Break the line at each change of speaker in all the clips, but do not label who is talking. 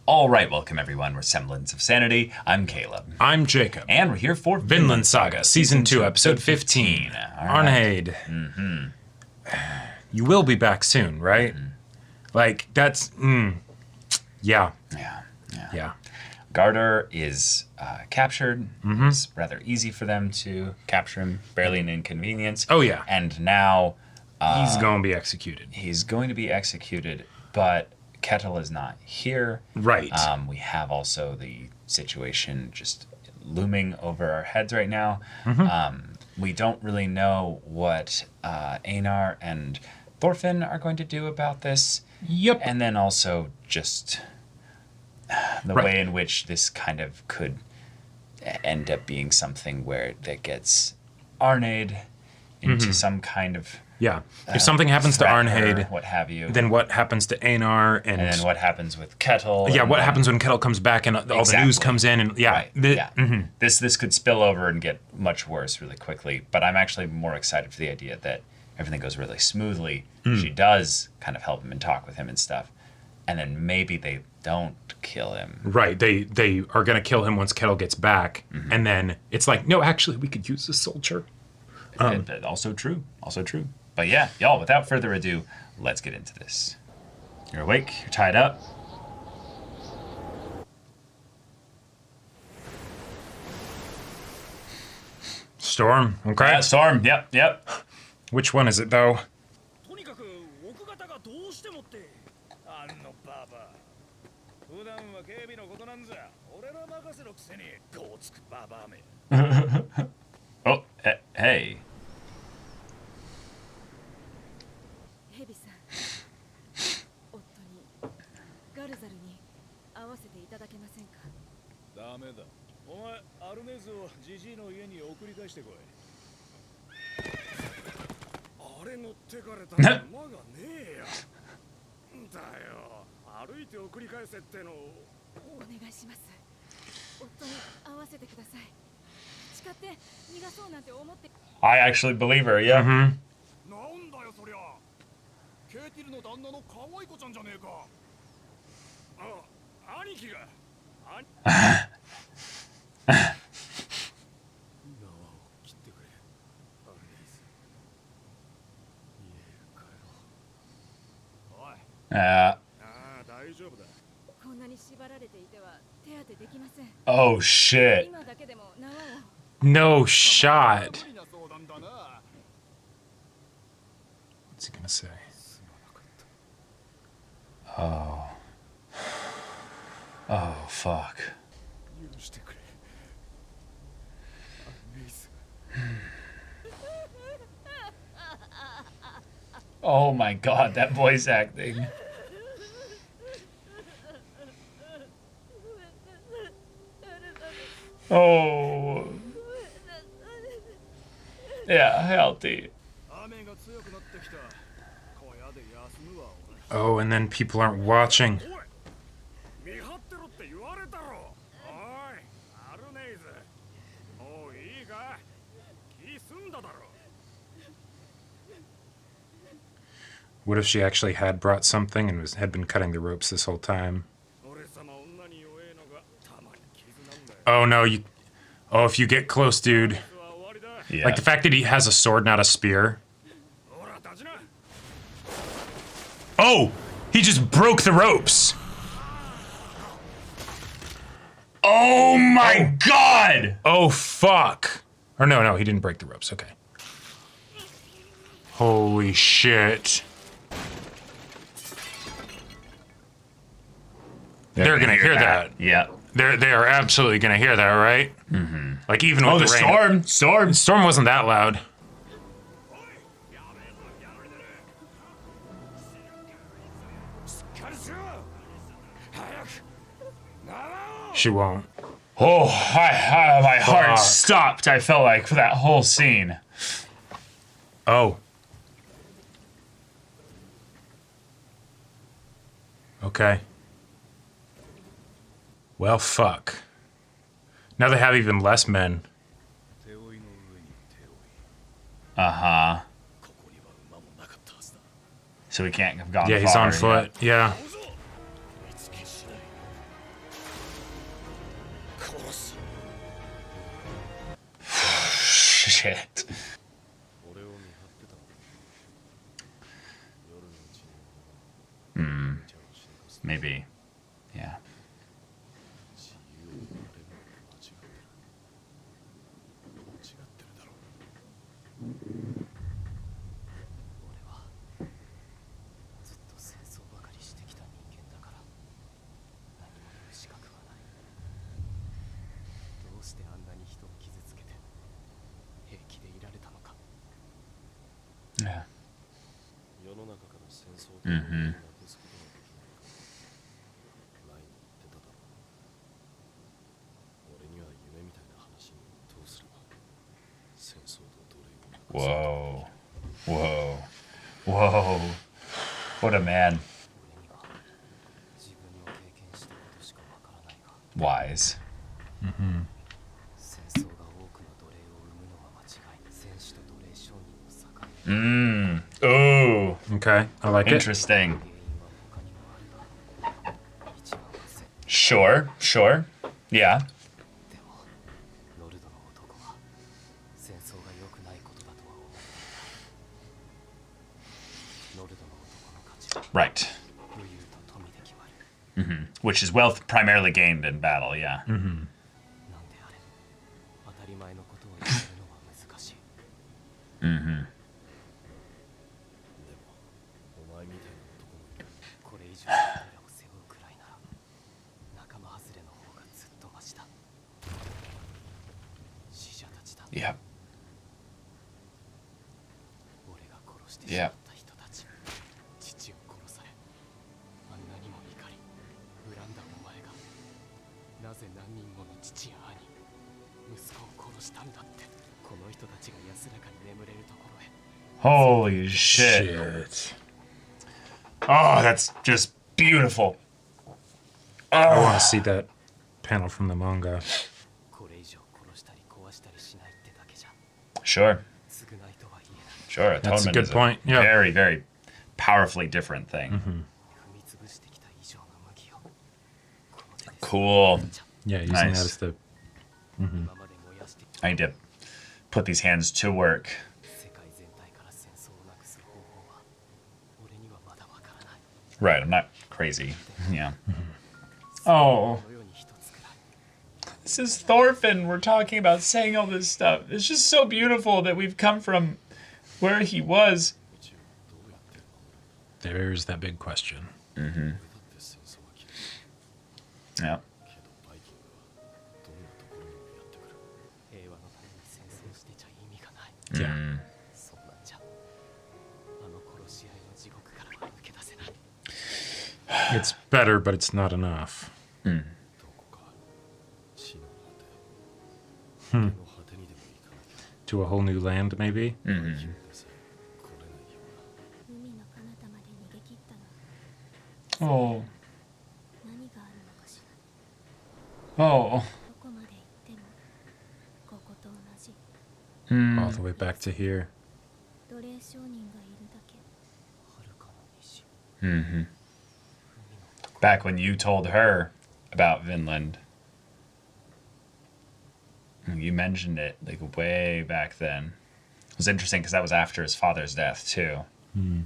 All right, welcome everyone. We're Semblance of Sanity. I'm Caleb.
I'm Jacob.
And we're here for
Vinland Saga, Season 2, Episode 15. Arnheid. You will be back soon, right? Like, that's... Yeah.
Yeah. Gardar is captured. It's rather easy for them to capture him. Barely an inconvenience.
Oh, yeah.
And now...
he's going to be executed.
He's going to be executed, but Kettle is not here.
Right.
We have also the situation just looming over our heads right now. We don't really know what Einar and Thorfinn are going to do about this.
Yep.
And then also just the way in which this kind of could end up being something where that gets Arnheid into some kind of...
Yeah. If something happens to Arnheid,
what have you,
then what happens to Einar and
then what happens with Kettle?
Yeah, what happens when Kettle comes back and all the news comes in and
This could spill over and get much worse really quickly. But I'm actually more excited for the idea that everything goes really smoothly. She does kind of help him and talk with him and stuff, and then maybe they don't kill him.
Right. They are going to kill him once Kettle gets back, and then it's like, no, actually, we could use this soldier.
Also true. But yeah, y'all, without further ado, let's get into this. You're awake, you're tied up.
Storm, okay?
Yeah, Storm, yep.
Which one is it, though?
Oh, hey. I actually believe her, yeah. Oh shit.
No shot. What's he gonna say?
Oh fuck. Oh my god, that voice acting. Oh. Yeah, healthy.
Oh, and then people aren't watching. What if she actually had brought something and had been cutting the ropes this whole time? Oh no, if you get close, dude.
Yeah.
Like the fact that he has a sword, not a spear. Oh! He just broke the ropes!
Oh my god!
Oh, fuck! Or no, he didn't break the ropes, okay. Holy shit. They're gonna hear that.
Yeah.
They are absolutely gonna hear that, right? Like even with the rain. Storm wasn't that loud. She won't.
Oh, my heart stopped, I felt like, for that whole scene.
Oh. Okay. Well, fuck. Now they have even less men.
Uh-huh. So he can't have gone far.
Yeah, he's on foot. Yeah.
Shit. Maybe. Yeah. Yeah. Mm-hmm. Whoa. Whoa. Whoa. What a man. Wise.
Mm-hmm.
Oh.
Okay, I like
Interesting. Sure. Sure. Yeah. Right. Mm-hmm. Which is wealth primarily gained in battle, yeah.
Mm-hmm.
Mm-hmm. Yep. Yep. Holy shit. Oh, that's just beautiful.
I want to see that panel from the manga.
Sure. Sure, atonement
That's a good
is
point. Yeah.
Very, very powerfully different thing.
Mm-hmm.
Cool.
Yeah, using
Nice.
that as the... Mm-hmm.
I need to put these hands to work. Right, I'm not crazy. Yeah.
Mm-hmm.
Oh. This is Thorfinn we're talking about, saying all this stuff. It's just so beautiful that we've come from where he was.
There's that big question.
Mm-hmm. Yeah.
Yeah.
Mm.
It's better, but it's not enough.
Mm.
To a whole new land, maybe?
Mm-hmm. Oh. Oh. Mm.
All the way back to here.
Mm-hmm. Back when you told her about Vinland. You mentioned it, like, way back then. It was interesting because that was after his father's death, too.
Mm.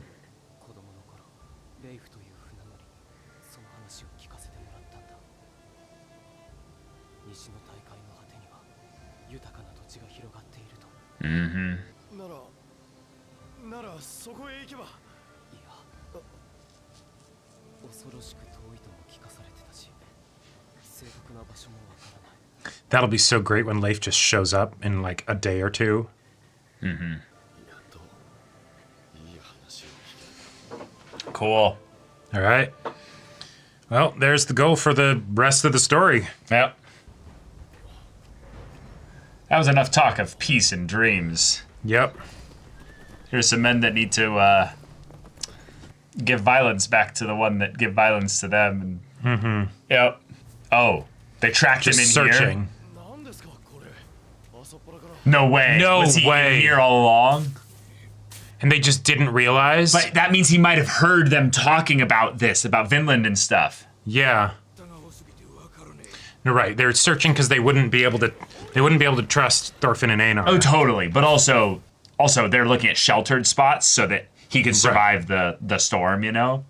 Mm-hmm.
That'll be so great when Leif just shows up in like a day or two.
Mm-hmm. Cool.
All right. Well, there's the goal for the rest of the story.
Yep. That was enough talk of peace and dreams.
Yep.
Here's some men that need to give violence back to the one that give violence to them. And,
Mm-hmm.
Yep. Oh, they tracked him in
searching.
here? No way.
No
Was he
way.
in here all along?
And they just didn't realize?
But that means he might have heard them talking about this, about Vinland and stuff.
Yeah. You're right. They're searching because they wouldn't be able to trust Thorfinn and Einar.
Oh, totally. But also they're looking at sheltered spots so that he can survive the storm, you know?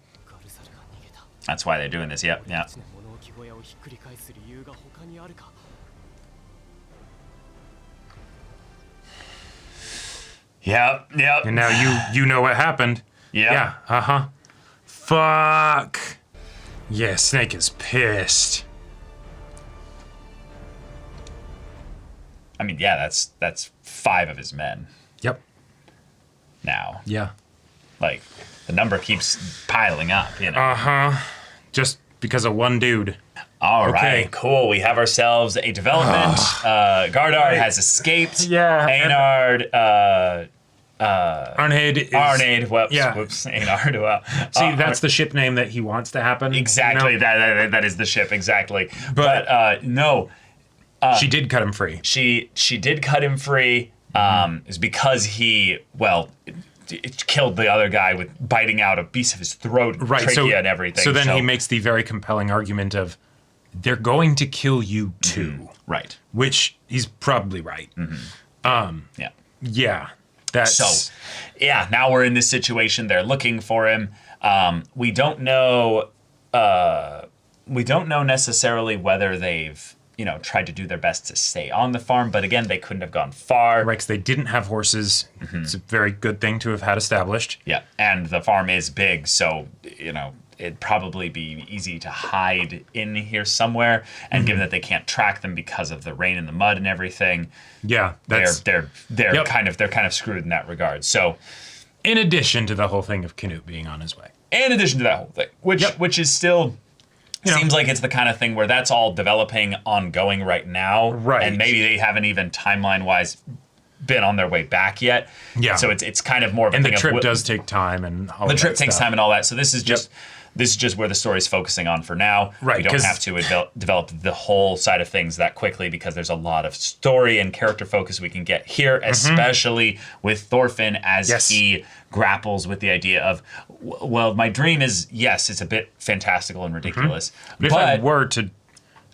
That's why they're doing this. Yep, yeah. Yep.
And now you know what happened.
Yeah.
Yeah, Fuck. Yeah, Snake is pissed.
I mean, yeah, that's 5 of his men
Yep.
now.
Yeah.
Like, the number keeps piling up, you know?
Just because of one dude.
All
Okay.
right, cool. We have ourselves a development. Gardar has escaped.
Yeah.
Einar,
Arnheid is...
Arnheid,
Yeah.
whoops, Einar, well.
See, that's the ship name that he wants to happen.
Exactly,
You know?
that is the ship, exactly. But no,
she did cut him free.
she did cut him free. Is because he, it killed the other guy with biting out a piece of his throat, trachea and everything.
So then he makes the very compelling argument of, they're going to kill you too.
Right.
Which he's probably right.
Yeah.
Yeah. That's...
So, yeah, now we're in this situation. They're looking for him. We don't know necessarily whether they've, tried to do their best to stay on the farm. But again, they couldn't have gone far.
Right, because they didn't have horses. It's a very good thing to have had established.
Yeah, and the farm is big, so, it'd probably be easy to hide in here somewhere. And given that they can't track them because of the rain and the mud and everything,
Yeah, that's...
they're
Yep.
kind of screwed in that regard. So,
in addition to the whole thing of Canute being on his way.
in addition to that whole thing, which is still... Seems like it's the kind of thing where that's all developing ongoing right now.
Right.
And maybe they haven't even timeline-wise been on their way back yet.
Yeah.
So it's kind of more of a
And
thing
the trip
of...
does take time and all
The
of
trip
that
takes
stuff.
time and all that. So this is just... This is just where the story's focusing on for now.
Right,
We don't
'cause-
have to develop the whole side of things that quickly because there's a lot of story and character focus we can get here, especially with Thorfinn as
Yes.
he grapples with the idea of, well, my dream is, yes, it's a bit fantastical and ridiculous,
But if I were to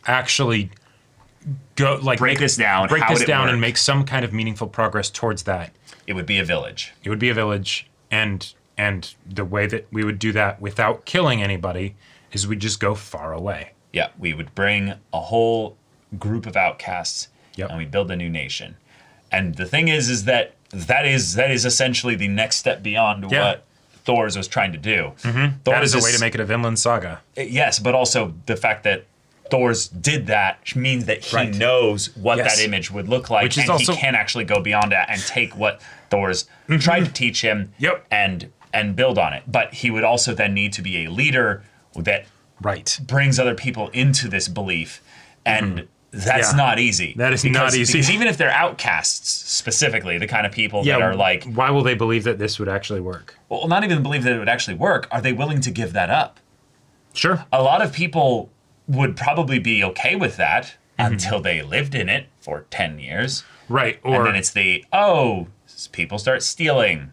actually go
break this down,
break
how
this
would it
down
work?
and make some kind of meaningful progress towards that,
It would be a village.
it would be a village, and the way that we would do that without killing anybody is we just go far away.
Yeah, we would bring a whole group of outcasts
Yep.
and we build a new nation. And the thing is that is essentially the next step beyond
Yeah.
what Thor's was trying to do.
That is a way to make it a Vinland Saga.
Yes, but also the fact that Thor's did that means that he
Right.
knows what
Yes.
that image would look like,
Which is
and
also-
he can actually go beyond that and take what Thor's tried to teach him
Yep.
and build on it. But he would also then need to be a leader that
Right.
brings other people into this belief, and that's
Yeah.
not easy.
That is not easy.
Because even if they're outcasts, specifically, the kind of people
Yeah,
that are like,
why will they believe that this would actually work?
well, not even believe that it would actually work, are they willing to give that up?
Sure.
A lot of people would probably be okay with that until they lived in it for 10 years.
Right.
And
Or
then it's people start stealing.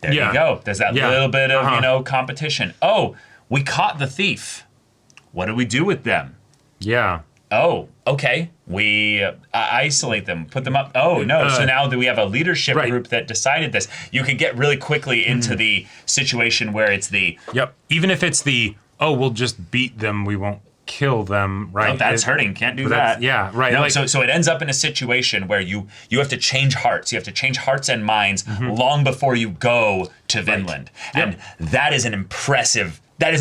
There
Yeah.
you go. There's that
Yeah.
little bit of, competition. Oh, we caught the thief. What do we do with them?
yeah.
Oh, okay. We isolate them, put them up. Oh, no. So now that we have a leadership
Right.
group that decided this, you could get really quickly into the situation where it's
Yep. Even if it's we'll just beat them, we won't kill them, right?
oh, that's hurting. Can't do
that's-
that.
yeah, right.
No,
Like-
so it ends up in a situation where you have to change hearts. You have to change hearts and minds long before you go to Vinland. And that is an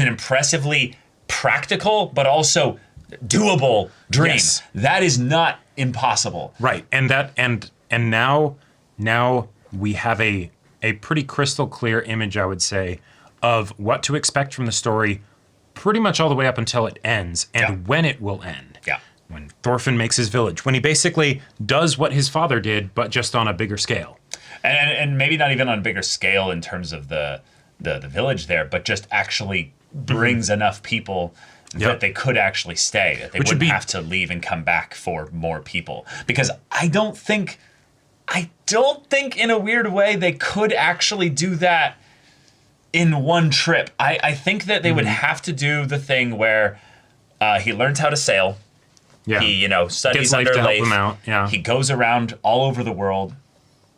impressively practical, but also doable dream.
Yes.
That is not impossible.
Right. And now we have a pretty crystal clear image, I would say, of what to expect from the story pretty much all the way up until it ends and when it will end.
Yeah.
When Thorfinn makes his village, when he basically does what his father did, but just on a bigger scale.
And maybe not even on a bigger scale in terms of the village there, but just actually brings enough people that they could actually stay, that they wouldn't have to leave and come back for more people. Because I don't think in a weird way they could actually do that in one trip. I think that they would have to do the thing where He learns how to sail.
Yeah.
He, studies
Gets Leif
under
to help
Leif.
him out. Yeah.
He goes around all over the world,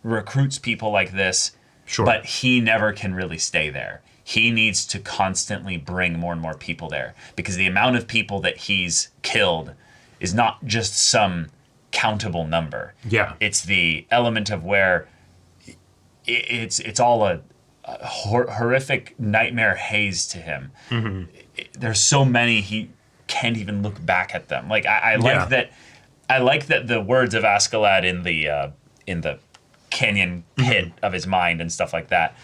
recruits people like this.
Sure.
But he never can really stay there. He needs to constantly bring more and more people there because the amount of people that he's killed is not just some countable number.
Yeah.
It's the element of where it's all a horrific nightmare haze to him. There's so many he can't even look back at them. Like I like that. I like that the words of Askeladd in the canyon pit of his mind and stuff like that.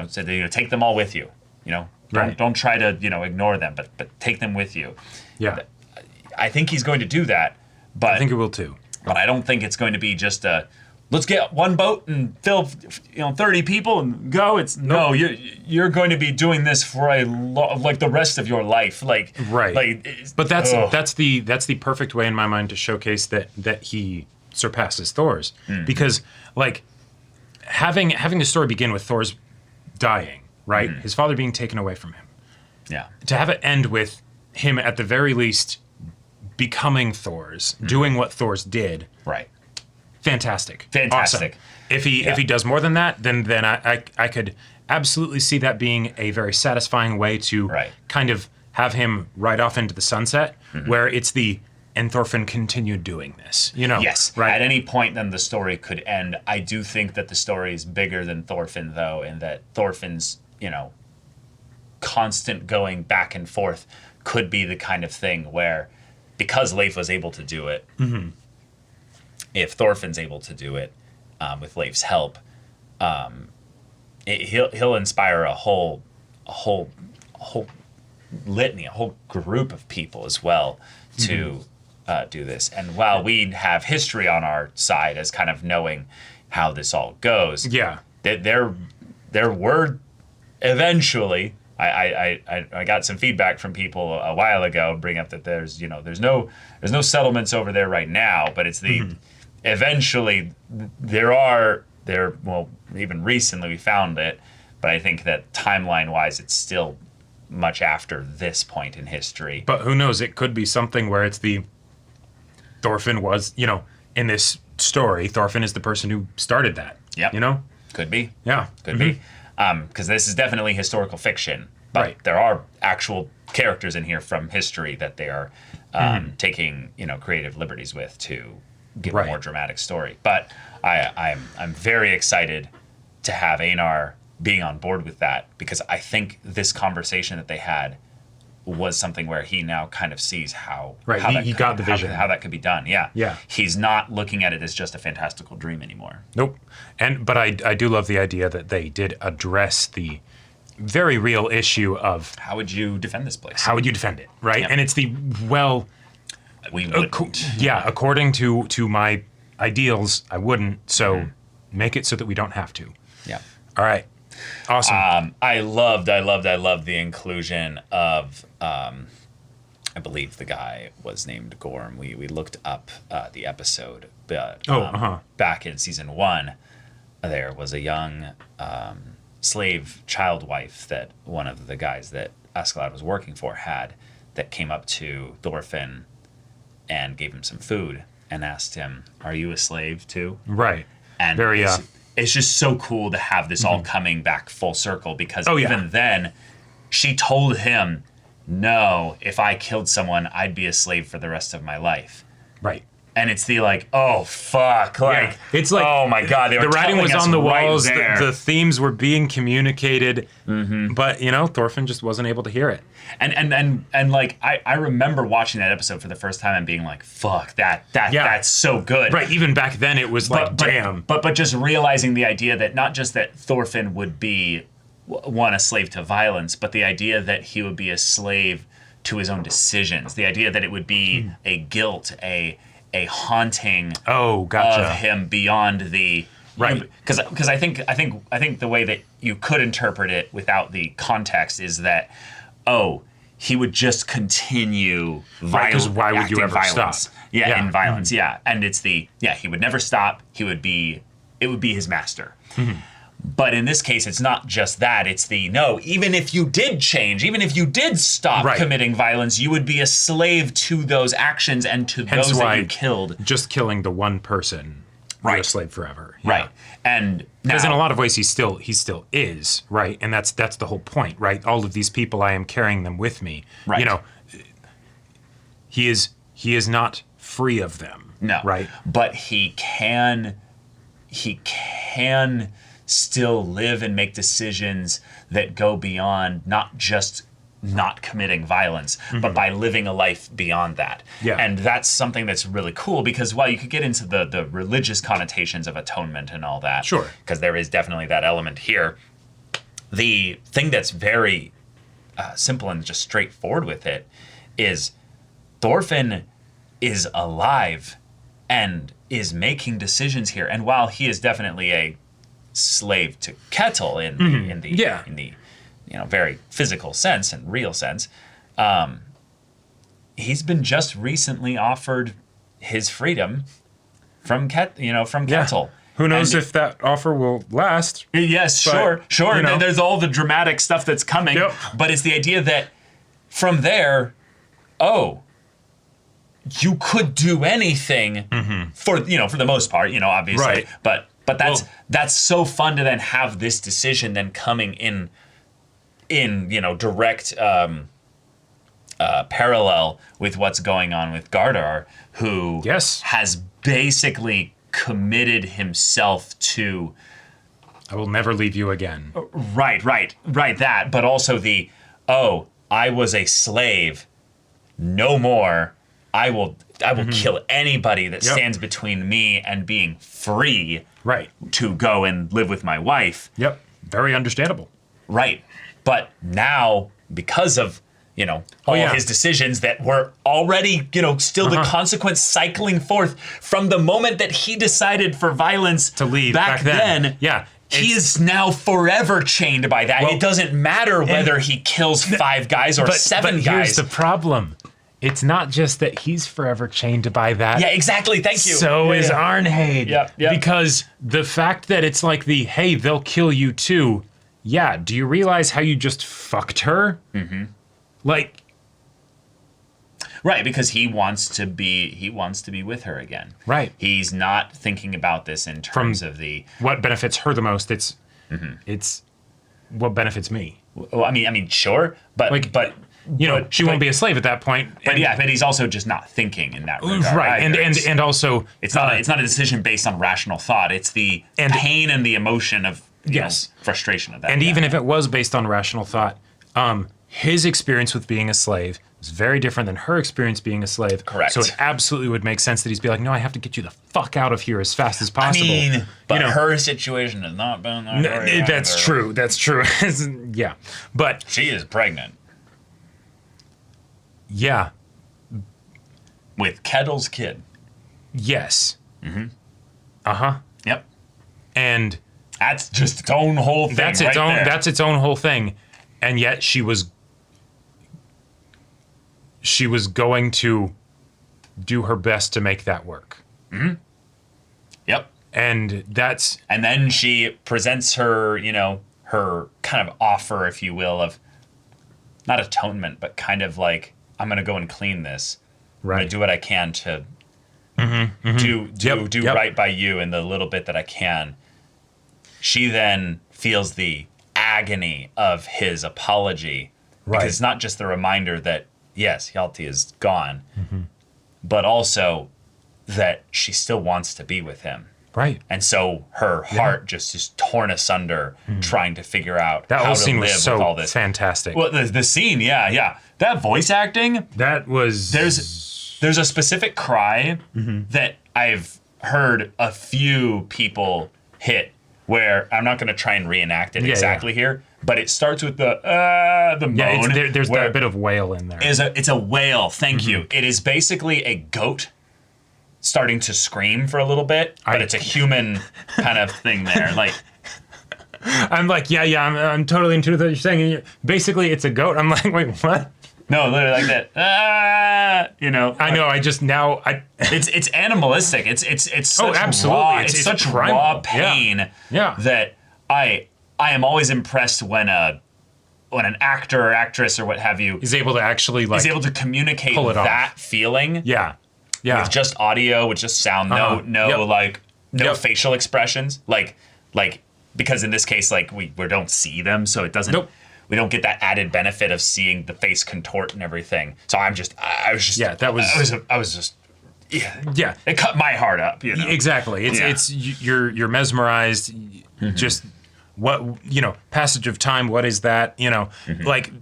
Said that, take them all with you. Don't try to ignore them, but take them with you.
Yeah.
I think he's going to do that, but
I think it will too.
But I don't think it's going to be just let's get one boat and fill 30 people and go. It's no, you're going to be doing this for like the rest of your life. Like
right. But that's the perfect way in my mind to showcase that he surpasses Thor's because like having the story begin with Thor's dying, right? His father being taken away from him.
Yeah.
To have it end with him at the very least becoming Thor's, doing what Thor's did.
Right.
Fantastic.
Awesome.
If he does more than that, then I could absolutely see that being a very satisfying way to kind of have him ride off into the sunset, where it's and Thorfinn continued doing this,
Yes.
Right.
At any point, then the story could end. I do think that the story is bigger than Thorfinn, though, and that Thorfinn's, constant going back and forth could be the kind of thing where, because Leif was able to do it, if Thorfinn's able to do it with Leif's help, he'll inspire a whole litany, a whole group of people as well to do this. And while we have history on our side as kind of knowing how this all goes, there were eventually. I got some feedback from people a while ago, bring up that there's no settlements over there right now, but it's eventually even recently we found it, but I think that timeline wise it's still much after this point in history.
But who knows? It could be something where it's Thorfinn was, in this story, Thorfinn is the person who started that.
Yep. Could be.
Yeah.
Could be. Because this is definitely historical fiction, but there are actual characters in here from history that they are taking, creative liberties with to give a more dramatic story. But I'm very excited to have Einar being on board with that, because I think this conversation that they had was something where he now kind of sees how
he got the vision,
how that could be done.
Yeah.
He's not looking at it as just a fantastical dream anymore.
Nope. But I do love the idea that they did address the very real issue of
how would you defend this place?
How would you defend it, right?
Yeah.
And it's
we wouldn't.
According to my ideals, I wouldn't. So make it so that we don't have to.
Yeah.
All right. Awesome.
I loved the inclusion of, I believe the guy was named Gorm. We looked up the episode, but back in season 1, there was a young slave child wife that one of the guys that Askeladd was working for had, that came up to Thorfinn and gave him some food and asked him, "Are you a slave too?"
Right.
And it's just so cool to have this all coming back full circle, because even then she told him, no, if I killed someone, I'd be a slave for the rest of my life.
Right.
And it's oh fuck,
it's like,
oh my god,
the writing was on the walls,
right
the themes were being communicated, but Thorfinn just wasn't able to hear it.
And like I remember watching that episode for the first time and being like, fuck, that's so good.
Right, even back then it was damn.
But just realizing the idea that not just that Thorfinn would be a slave to violence, but the idea that he would be a slave to his own decisions, the idea that it would be a guilt, a haunting of him beyond the because I think the way that you could interpret it without the context is that he would just continue
because why would you ever
violence.
stop?
In violence, and it's he would never stop. It would be his master. But in this case, it's not just that. It's no, even if you did change, even if you did stop committing violence, you would be a slave to those actions and to those that you killed.
Just killing the one person, you're a slave forever. Yeah.
Right. And
because in a lot of ways he still is, right? And that's the whole point, right? All of these people, I am carrying them with me.
Right.
You know, he is not free of them.
No.
Right.
But he can still live and make decisions that go beyond not just not committing violence, but by living a life beyond that.
Yeah.
And that's something that's really cool, because while you could get into the religious connotations of atonement and all that,
sure,
because there is definitely that element here, the thing that's very simple and just straightforward with it is Thorfinn is alive and is making decisions here. And while he is definitely a slave to Kettle in the very physical sense and real sense, he's been just recently offered his freedom from Kettle.
Who knows if that offer will last?
Yes, but, sure. You know. There's all the dramatic stuff that's coming, but it's the idea that from there, you could do anything for the most part, obviously. Right. But that's so fun to then have this decision then coming in direct parallel with what's going on with Gardar, who has basically committed himself to,
I will never leave you again.
Right, that, but also I was a slave, no more. I will kill anybody that stands between me and being free to go and live with my wife.
Yep, very understandable.
Right, but now, because of his decisions that were already, still the consequence cycling forth from the moment that he decided for violence
to leave
back then.
Yeah.
He is now forever chained by that. Well, it doesn't matter whether he kills 5 guys or 7 guys.
But here's the problem. It's not just that he's forever chained by that.
Yeah, exactly. Thank you.
So is Arnheid.
Yep.
Because the fact that it's like hey, they'll kill you too. Yeah, do you realize how you just fucked her? Mm-hmm.
Right, because he wants to be with her again.
Right.
He's not thinking about this in terms of
what benefits her the most. It's what benefits me.
Well, I mean, sure, but
she won't be a slave at that point.
But but he's also just not thinking in that regard.
Right, and also
it's not a decision based on rational thought. It's the pain and the emotion of frustration of that.
And even if it was based on rational thought, his experience with being a slave is very different than her experience being a slave.
Correct.
So it absolutely would make sense that he'd be like, no, I have to get you the fuck out of here as fast as possible.
I mean, but her situation has not been that great.
That's true. That's true. Yeah. But
she is pregnant.
Yeah.
With Kettle's kid.
Yes. Mm-hmm. Uh-huh.
Yep.
And
that's just its own whole thing. That's
its own whole thing. And yet she was going to do her best to make that work.
Mm-hmm. Yep.
And
then she presents her, her kind of offer, if you will, of not atonement, but kind of like, I'm going to go and clean this.
Right.
I'm going to do what I can to do right by you in the little bit that I can. She then feels the agony of his apology. Right. Because it's not just the reminder that, yes, Hjalti is gone, but also that she still wants to be with him.
Right.
And so her heart just is torn asunder trying to figure out
that
how
whole
to
scene
live
was so
with all this.
Fantastic.
Well, the scene, yeah. That voice acting,
that was...
There's a specific cry that I've heard a few people hit where I'm not going to try and reenact it exactly here, but it starts with the moan.
Yeah, there's that bit of wail in there.
It's a wail, thank you. It is basically a goat starting to scream for a little bit, but it's a human kind of thing there. Like,
I'm like, I'm totally into what you're saying. Basically, it's a goat. I'm like, wait, what?
No, literally like that.
I know. I just now.
It's animalistic. It's such
absolutely.
Raw, it's such
primal.
raw pain that I am always impressed when an actor or actress or what have you
Is able to actually like
is able to communicate
pull it off.
that feeling
Yeah. Yeah.
with just audio, with just sound, no facial expressions, like because in this case, like we don't see them, so it doesn't.
Nope.
We don't get that added benefit of seeing the face contort and everything. So I was just
Yeah.
It cut my heart up, you know.
Exactly. It's you're mesmerized. Just what passage of time. What is that? Like,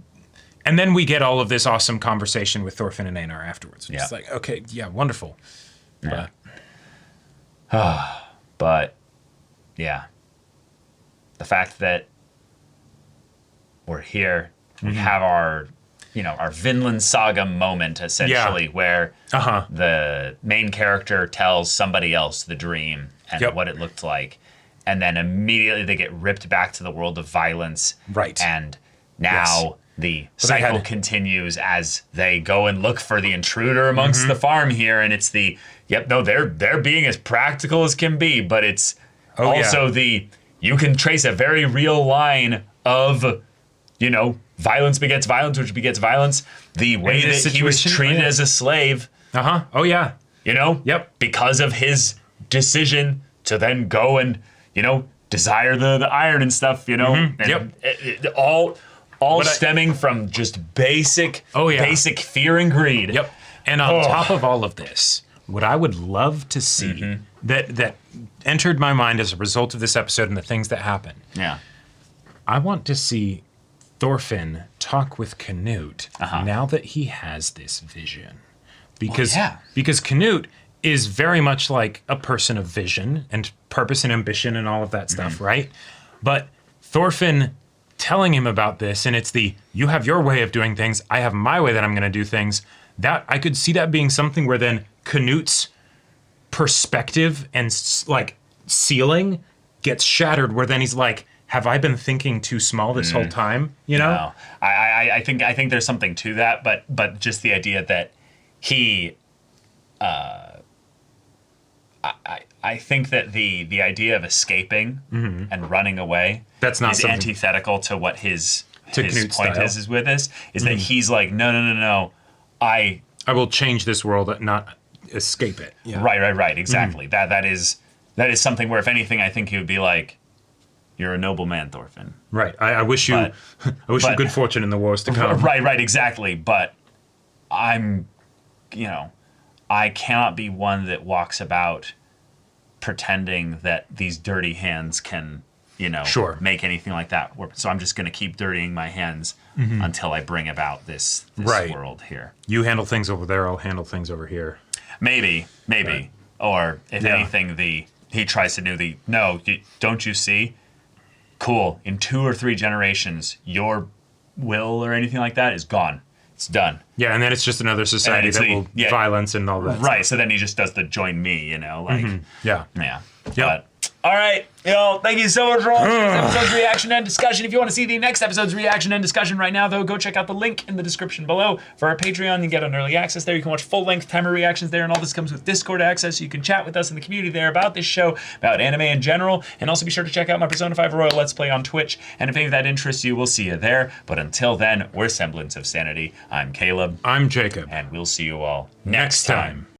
and then we get all of this awesome conversation with Thorfinn and Einar afterwards. It's like, okay, yeah, wonderful.
Yeah. But yeah, the fact that we're here, we have our Vinland Saga moment essentially, where the main character tells somebody else the dream and what it looked like, and then immediately they get ripped back to the world of violence.
Right.
And now the cycle continues as they go and look for the intruder amongst the farm here, and it's they're being as practical as can be, but it's you can trace a very real line of violence begets violence, which begets violence. The way that he was treated as a slave.
Oh yeah.
Because of his decision to then go and desire the iron and stuff. And all stemming from just basic fear and greed.
And on top of all of this, what I would love to see that entered my mind as a result of this episode and the things that happen.
Yeah.
I want to see Thorfinn talk with Canute now that he has this vision. Because Canute is very much like a person of vision and purpose and ambition and all of that stuff, right? But Thorfinn telling him about this, and it's you have your way of doing things, I have my way that I'm going to do things, that I could see that being something where then Canute's perspective and like ceiling gets shattered, where then he's like, have I been thinking too small this whole time?
No. I think there's something to that, but just the idea that he I think that the idea of escaping and running away is antithetical to what his point is with this, is that he's like, no, I
will change this world, not escape it. Yeah.
Right, exactly. That is something where, if anything, I think he would be like, you're a noble man, Thorfinn. Right.
I wish you you good fortune in the wars to come.
Right, exactly. But I cannot be one that walks about pretending that these dirty hands can, make anything like that work. So I'm just going to keep dirtying my hands until I bring about this world here.
You handle things over there, I'll handle things over here.
Maybe. Right. Or if anything, he tries to do don't you see? Cool. In 2 or 3 generations, your will or anything like that is gone. It's done.
Yeah, and then it's just another society that will violence and all that.
Right. So then he just does the join me,
Yeah.
But all right, thank you so much for watching this episode's reaction and discussion. If you want to see the next episode's reaction and discussion right now, though, go check out the link in the description below for our Patreon. You get an early access there. You can watch full-length timer reactions there, and all this comes with Discord access, so you can chat with us in the community there about this show, about anime in general, and also be sure to check out my Persona 5 Royal Let's Play on Twitch, and if any of that interests you, we'll see you there. But until then, we're Semblance of Sanity. I'm Caleb.
I'm Jacob.
And we'll see you all next time.